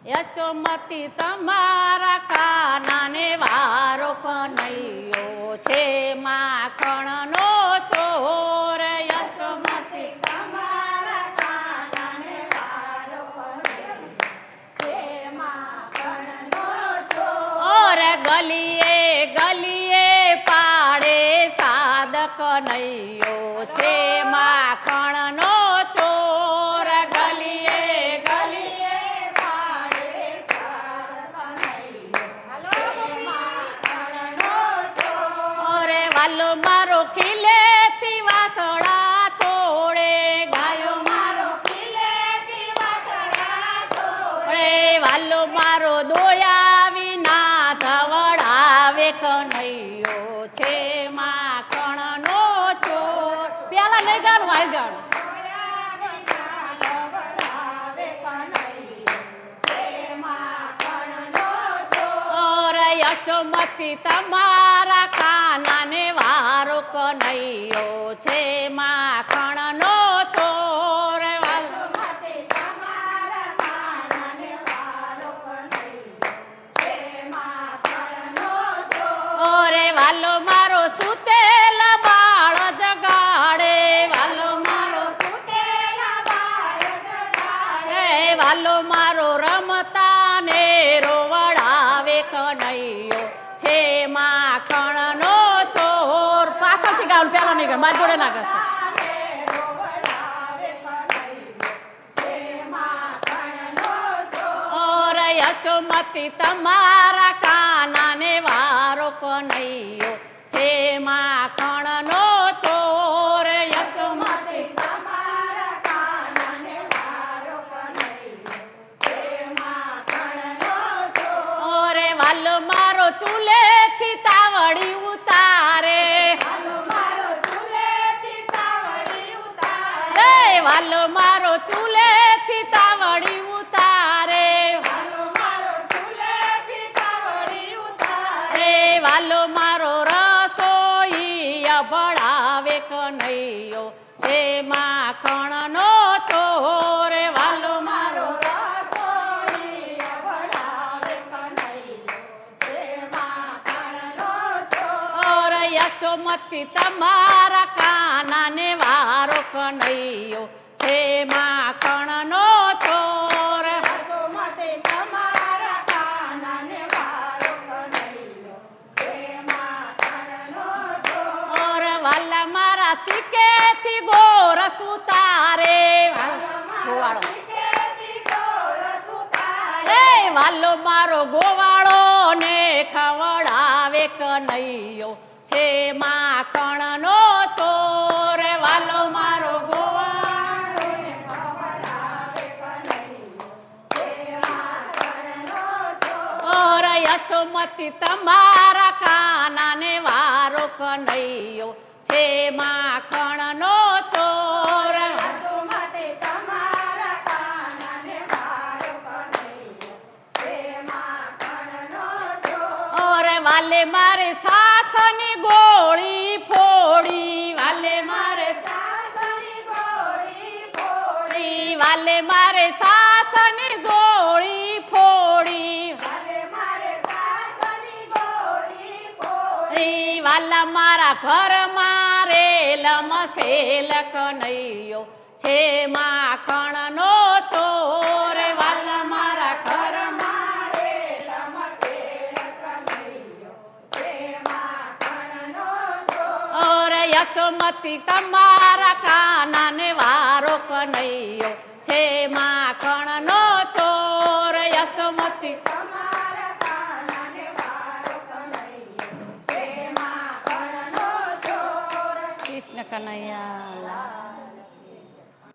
યશોમતી તમારા કાનાને વારો કનૈયો છે માખણનો ચોર. યશોમતી તમારા કાનાને વારો કનૈયો છે માખણનો ચોર. ગલીએ ગલીએ પાડે સાદ કનૈયો છે માખણનો ચોર. ગલીએ ગલીએ પાડે સાદ કનૈયો છે માખણનો ચોર. વાલો મારો ખીલેથી વાસળા છોડે, ગાયો મારો ખીલેથી વાસળા છોડે. વાલો મારો દોયા વિના ધવડાવે કનૈયો છે માખણનો ચોર. પેલા નહીં ગાણું, હાલ ગાણું. યશોમતી તમારા કાનાને વારો કનૈયો છે માખણનો ચોર. યશોમતી તમારા કાનાને વારો કનૈયો છે માખણનો ચોર. વાલો મારો સુતેલા બાળ જગાડે, વાલો મારો સુતેલા બાળ જગાડે. વાલો મારો રમતા ને રોવડાવે કનૈયો છે માખણનો ચોર. પાછળથી ગાવ, પેલા નહીં ગાવ, મારી જોડે ના ગાશે. યશોમતી તમારા કાનાને વારો કનૈયો છે માખણનો ચોર. યશોમતી તમારા કાનાને વારો કનૈયો છે માખણનો ચોર. વાલો મારો ચૂલેથી તાવડી ઉતારે, વાલો મારો ચૂલેથી તાવડી ઉતારે. વાલો મારો ચૂલેથી તાવડી ઉતારે. વાલો મારો રસોઈ ભળાવે કનૈયો છે માખણનો ચોર. વાલો મારો રસોઈ ભળાવે કનૈયો છે માખણનો ચોર. યશોમતી તમારા કાનાને વારો કનૈયો છે માખણનો ચોર. યશોમતી તમારા કાનાને વારો કનૈયો છે માખણનો ચોર. વાલા મારા સિક્કેથી ગોરસ ઉતારે, ગોવાળો. વાલો મારો ગોવાળો ને ખવડાવે કનૈયો છે માખણનો ચોર. વાલો મારો ગોવાળો ને ખવડાવે કનૈયો છે માખણનો ચોર. યશોમતી તમારા કાનાને વારો કનૈયો છે માખણનો ચોર. યશોમતી તમારા કાનાને વારો કનૈયો છે માખણનો ચોર. વાલે મારે સાસની ગોળી ફોડી, વાલે મારે સાસની ગોળી ફોડી. વાલે મારે સાસની ગોળી ફોડી. વાલે મારે સાસની ગોળી ફોડી. વાલા મારા ઘર મારે લમસેલ કનૈયો છે માખણનો ચોર. વાલા મારા ઘર મારે લમસેલ કનૈયો છે માખણનો ચોર. યશોમતી તમારા કાનાને વારો કનૈયો છે માખણનો ચોર. યશોમતી તમારા કાનાને વારો કનૈયો છે માખણનો ચોર. કૃષ્ણ કનૈયા લાલ.